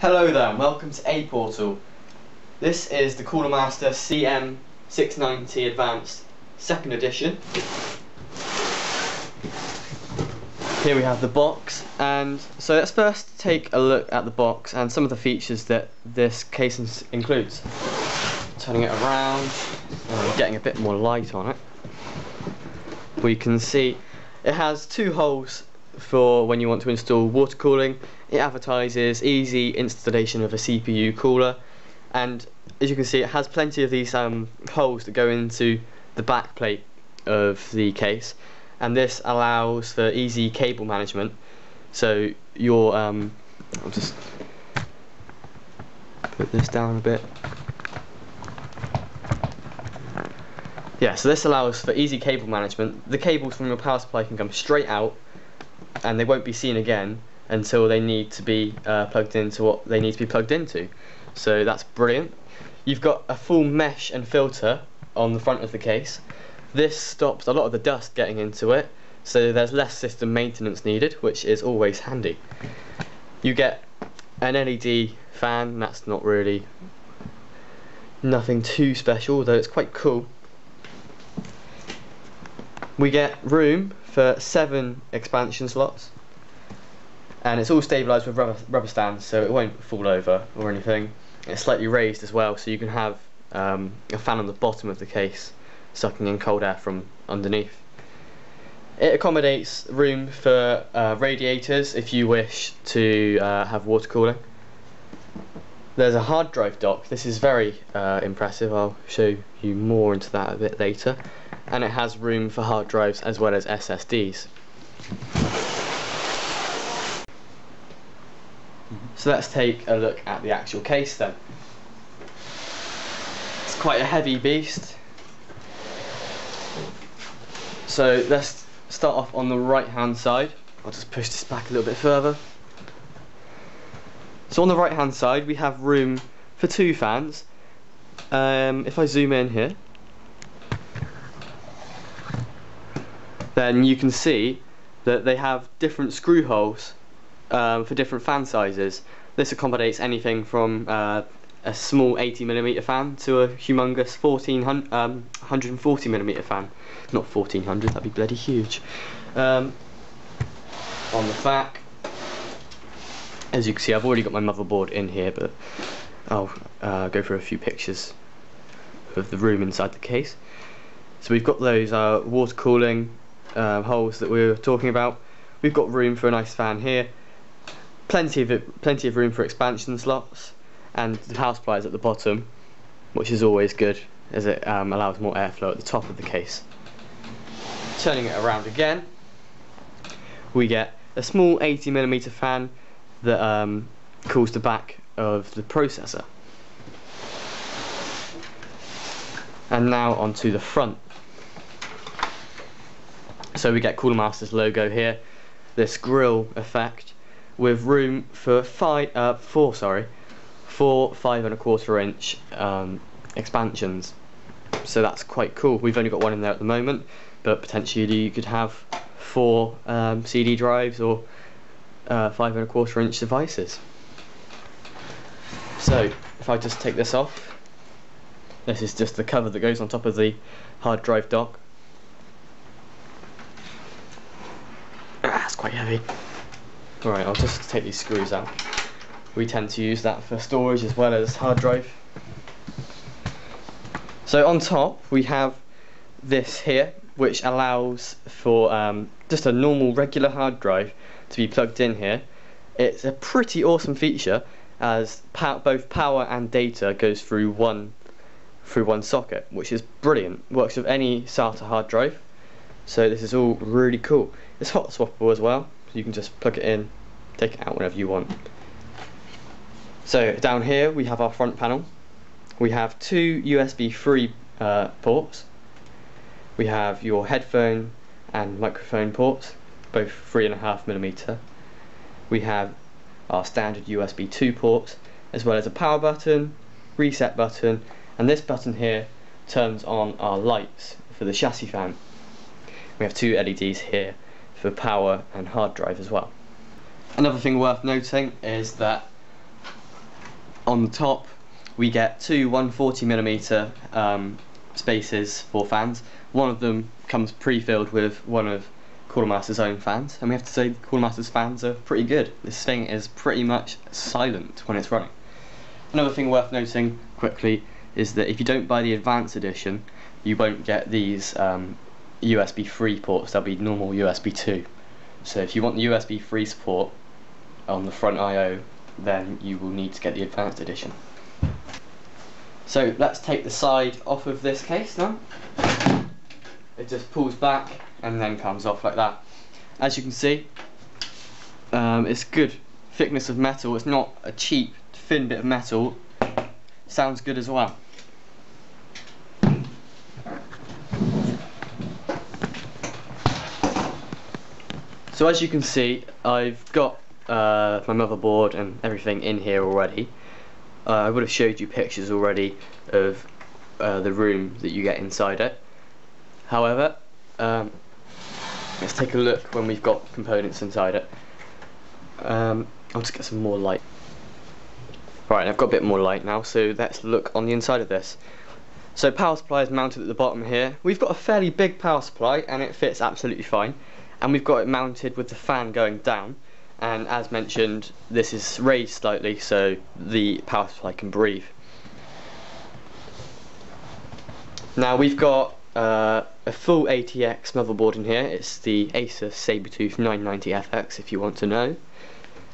Hello there and welcome to A Portal. This is the Coolermaster CM690 Advanced 2nd edition. Here we have the box, and so let's first take a look at the box and some of the features that this case includes. Turning it around and getting a bit more light on it, we can see it has two holes for when you want to install water cooling. It advertises easy installation of a CPU cooler, and as you can see it has plenty of these holes that go into the back plate of the case, and this allows for easy cable management. So your I'll just put this down a bit. Yeah, so this allows for easy cable management. The cables from your power supply can come straight out and they won't be seen again until they need to be plugged into what they need to be plugged into. So that's brilliant. You've got a full mesh and filter on the front of the case. This stops a lot of the dust getting into it, so there's less system maintenance needed, which is always handy. You get an LED fan. That's not really nothing too special, though it's quite cool. We get room for 7 expansion slots, and it's all stabilised with rubber stands, so it won't fall over or anything. It's slightly raised as well, so you can have a fan on the bottom of the case sucking in cold air from underneath. It accommodates room for radiators if you wish to have water cooling. There's a hard drive dock. This is very impressive. I'll show you more into that a bit later. And it has room for hard drives as well as SSDs. So let's take a look at the actual case then. It's quite a heavy beast. So let's start off on the right hand side. I'll just push this back a little bit further. So on the right hand side we have room for 2 fans. If I zoom in here, then you can see that they have different screw holes for different fan sizes. This accommodates anything from a small 80mm fan to a humongous 140mm fan. Not 1400, that'd be bloody huge. On the back, as you can see, I've already got my motherboard in here, but I'll go through a few pictures of the room inside the case. So we've got those water cooling holes that we were talking about. We've got room for a nice fan here, plenty of room for expansion slots, and the power supply is at the bottom, which is always good as it allows more airflow at the top of the case. Turning it around again, we get a small 80mm fan that cools the back of the processor. And now onto the front. So we get Coolermaster's logo here, this grille effect, with room for 4 5¼ inch expansions. So that's quite cool. We've only got one in there at the moment, but potentially you could have 4 CD drives or 5¼ inch devices. So if I just take this off, this is just the cover that goes on top of the hard drive dock. That's quite heavy. Alright, I'll just take these screws out. We tend to use that for storage as well as hard drive. So on top we have this here, which allows for just a normal regular hard drive to be plugged in here. It's a pretty awesome feature, as both power and data goes through one socket, which is brilliant. Works with any SATA hard drive, so this is all really cool. It's hot swappable as well, so you can just plug it in, take it out whenever you want. So down here we have our front panel. We have 2 USB 3 ports. We have your headphone and microphone ports, both 3.5mm. We have our standard USB 2 ports, as well as a power button, reset button, and this button here turns on our lights for the chassis fan. We have 2 LEDs here for power and hard drive as well. Another thing worth noting is that on the top we get two 140mm spaces for fans. One of them comes pre-filled with one of Coolermaster's own fans, and we have to say Coolermaster's fans are pretty good. This thing is pretty much silent when it's running. Another thing worth noting quickly is that if you don't buy the Advanced edition, you won't get these USB 3 ports. They'll be normal USB 2. So if you want the USB 3 support on the front I/O, then you will need to get the Advanced edition. So let's take the side off of this case now. It just pulls back and then comes off like that. As you can see, it's good thickness of metal. It's not a cheap thin bit of metal. Sounds good as well. So as you can see, I've got my motherboard and everything in here already. I would have showed you pictures already of the room that you get inside it. However, let's take a look when we've got components inside it. I'll just get some more light. Right, I've got a bit more light now, so let's look on the inside of this. So power supply is mounted at the bottom here. We've got a fairly big power supply and it fits absolutely fine. And we've got it mounted with the fan going down. And as mentioned, this is raised slightly so the power supply can breathe. Now we've got a full ATX motherboard in here. It's the Asus Sabertooth 990FX if you want to know.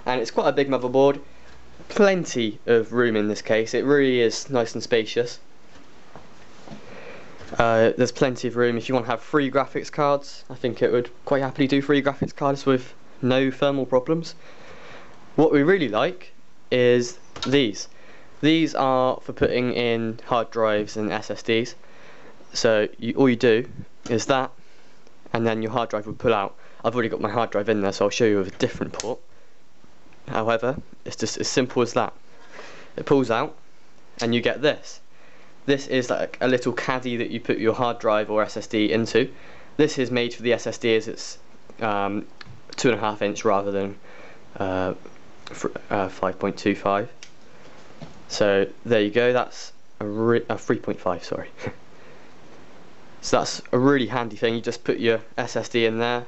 And it's quite a big motherboard. Plenty of room in this case. It really is nice and spacious. There's plenty of room if you want to have 3 graphics cards. I think it would quite happily do 3 graphics cards with no thermal problems. What we really like is these. These are for putting in hard drives and SSDs. So all you do is that, and then your hard drive will pull out. I've already got my hard drive in there, so I'll show you with a different port. However, it's just as simple as that. It pulls out, and you get this. This is like a little caddy that you put your hard drive or SSD into. This is made for the SSD as it's 2.5 inch rather than 5.25. So there you go. That's a 3.5. Sorry. So that's a really handy thing. You just put your SSD in there,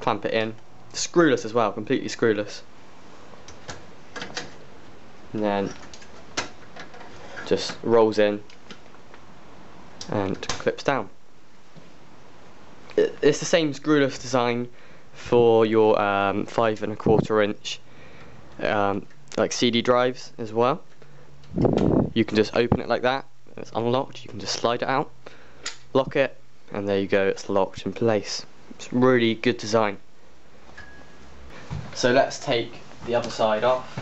clamp it in. Screwless as well, completely screwless. And then just rolls in and clips down. It's the same screwless design for your 5.25 inch like CD drives as well. You can just open it like that, and it's unlocked. You can just slide it out, lock it, and there you go, it's locked in place. It's really good design. So let's take the other side off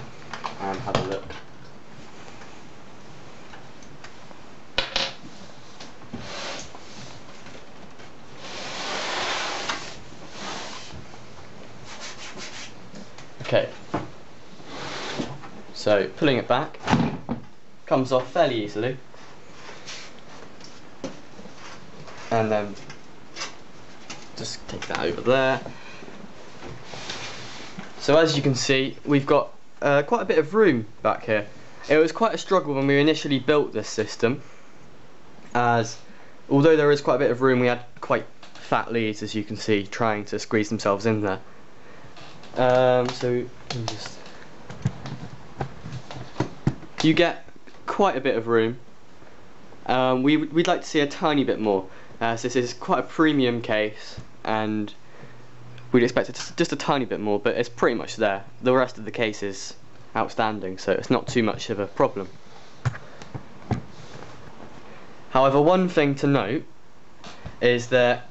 and have a look. Okay, so pulling it back comes off fairly easily, and then just take that over there. So as you can see, we've got quite a bit of room back here. It was quite a struggle when we initially built this system, as although there is quite a bit of room, we had quite fat leads, as you can see, trying to squeeze themselves in there. So you get quite a bit of room. We'd like to see a tiny bit more, as this is quite a premium case, and we'd expect it just a tiny bit more, but it's pretty much there. The rest of the case is outstanding, so it's not too much of a problem. However, one thing to note is that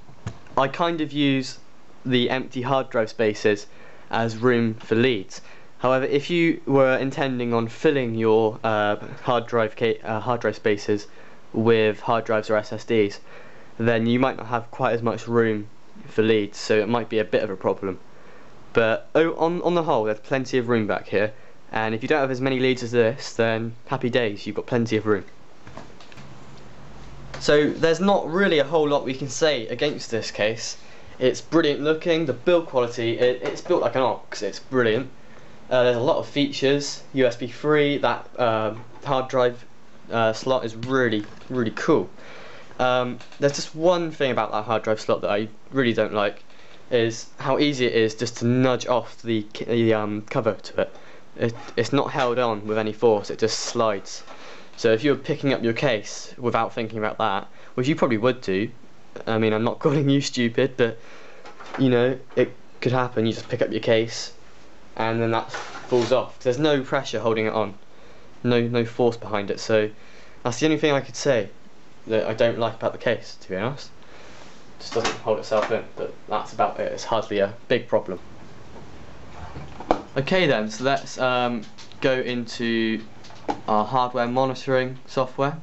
I kind of use the empty hard drive spaces as room for leads. However, if you were intending on filling your hard drive spaces with hard drives or SSDs, then you might not have quite as much room for leads, so it might be a bit of a problem. But on the whole, there's plenty of room back here, and if you don't have as many leads as this, then happy days, you've got plenty of room. So there's not really a whole lot we can say against this case. It's brilliant looking, the build quality, it's built like an ox, it's brilliant. There's a lot of features. USB 3, that hard drive slot is really cool. There's just one thing about that hard drive slot that I really don't like, is how easy it is just to nudge off the cover to it. It's not held on with any force, it just slides. So if you're picking up your case without thinking about that, which you probably would do, I mean, I'm not calling you stupid, but you know, it could happen. You just pick up your case and then that falls off. There's no pressure holding it on, no force behind it. So that's the only thing I could say that I don't like about the case, to be honest. It just doesn't hold itself in, but that's about it. It's hardly a big problem. Okay then, so let's go into our hardware monitoring software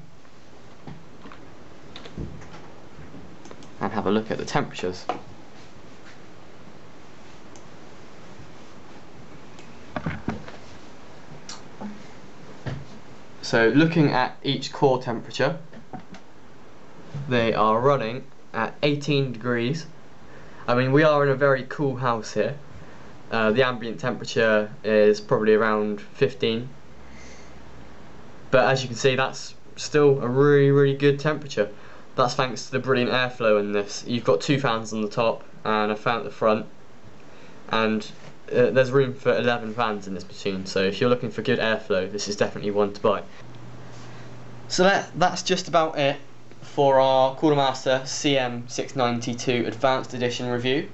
and have a look at the temperatures. So looking at each core temperature, they are running at 18 degrees. I mean, we are in a very cool house here. The ambient temperature is probably around 15, but as you can see, that's still a really good temperature. That's thanks to the brilliant airflow in this. You've got 2 fans on the top and a fan at the front, and there's room for 11 fans in this machine, so if you're looking for good airflow, this is definitely one to buy. So that's just about it for our Coolermaster CM690 II Advanced Edition review.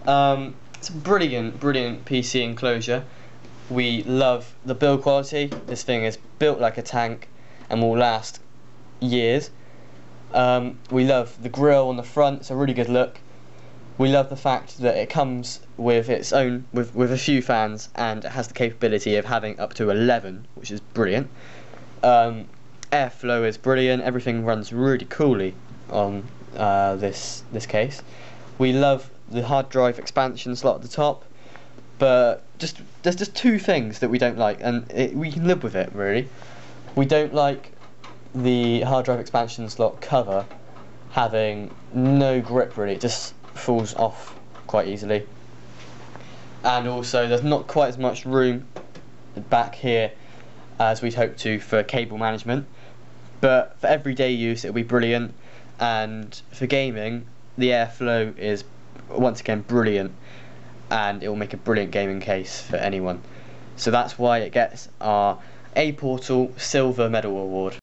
It's a brilliant PC enclosure. We love the build quality. This thing is built like a tank and will last years. We love the grille on the front, it's a really good look. We love the fact that it comes with its own, with a few fans, and it has the capability of having up to 11, which is brilliant. Airflow is brilliant, everything runs really coolly on this case. We love the hard drive expansion slot at the top, but there's just 2 things that we don't like, and we can live with it really. We don't like the hard drive expansion slot cover having no grip really, it just falls off quite easily. And also there's not quite as much room back here as we'd hoped to for cable management, but for everyday use it'll be brilliant, and for gaming the airflow is once again brilliant, and it will make a brilliant gaming case for anyone. So that's why it gets our A Portal Silver Medal Award.